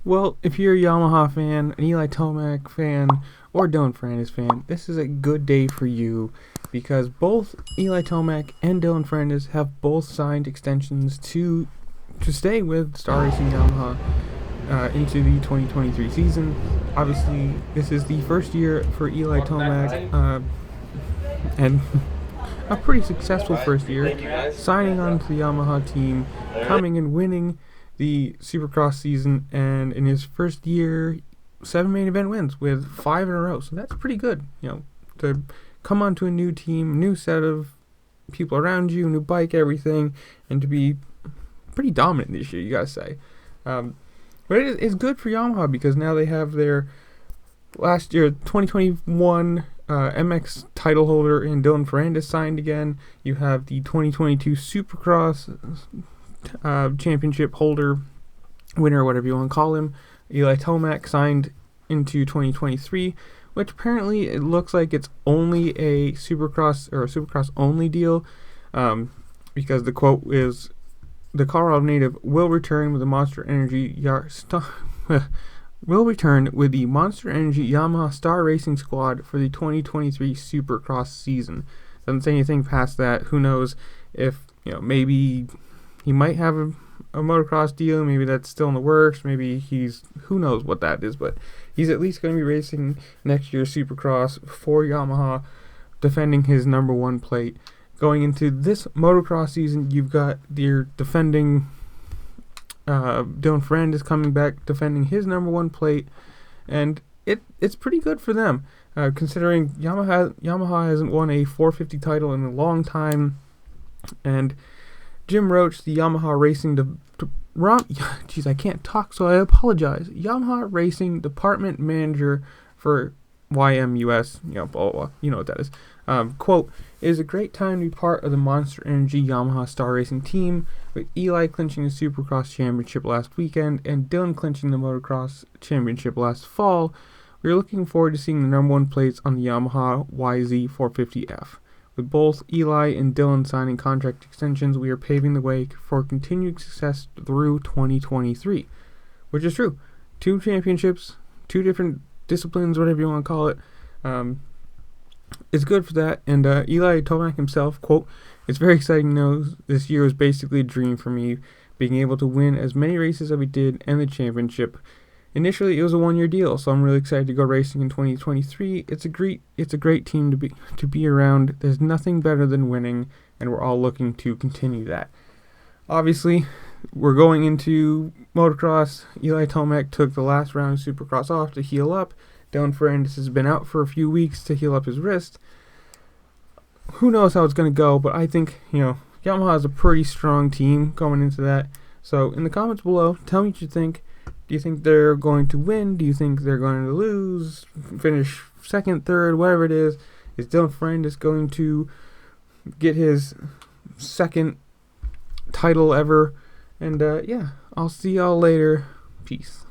Well, if you're a Yamaha fan, an Eli Tomac fan, or Dylan Ferrandis fan, this is a good day for you because both Eli Tomac and Dylan Ferrandis have both signed extensions to stay with Star Racing Yamaha into the 2023 season. Obviously, this is the first year for Eli Tomac, and a pretty successful first year, signing on to the Yamaha team, coming and winning the supercross season, and in his first year, 7 main event wins with 5 in a row. So that's pretty good, to come onto a new team, new set of people around you, new bike, everything, and to be pretty dominant this year, you gotta say. But it's good for Yamaha because now they have their last year 2021 MX title holder in Dylan Ferrandis signed again. You have the 2022 Supercross championship holder, winner, whatever you want to call him, Eli Tomac, signed into 2023, which apparently it looks like it's only a Supercross or a Supercross only deal, because the quote is, the Colorado native will return with the Monster Energy Yamaha Star Racing Squad for the 2023 Supercross season. Doesn't say anything past that. Who knows if, maybe he might have a motocross deal. Maybe that's still in the works. Maybe who knows what that is, but he's at least going to be racing next year's Supercross for Yamaha, defending his number 1 plate. Going into this motocross season, you've got your defending Dylan Ferrandis coming back, defending his number 1 plate, and it's pretty good for them, considering Yamaha hasn't won a 450 title in a long time, and Jim Roach, the Yamaha Racing I can't talk, so I apologize. Yamaha Racing Department Manager for YMUS, blah, blah, blah, you know what that is. Quote, "It is a great time to be part of the Monster Energy Yamaha Star Racing team, with Eli clinching the Supercross Championship last weekend and Dylan clinching the Motocross Championship last fall. We are looking forward to seeing the number 1 plates on the Yamaha YZ450F. With both Eli and Dylan signing contract extensions, we are paving the way for continued success through 2023. Which is true. 2 championships, 2 different disciplines, whatever you want to call it. It's good for that. And Eli Tomac himself, quote, "It's very exciting to know this year was basically a dream for me, being able to win as many races as we did and the championship. Initially, it was a 1-year deal, so I'm really excited to go racing in 2023. It's a great team to be around. There's nothing better than winning, and we're all looking to continue that." Obviously, we're going into motocross. Eli Tomac took the last round of Supercross off to heal up. Dylan Ferrandis has been out for a few weeks to heal up his wrist. Who knows how it's going to go, but I think, Yamaha is a pretty strong team going into that. So in the comments below, tell me what you think. Do you think they're going to win? Do you think they're going to lose? Finish second, third, whatever it is? Is Dylan Ferrandis going to get his second title ever? And I'll see y'all later. Peace.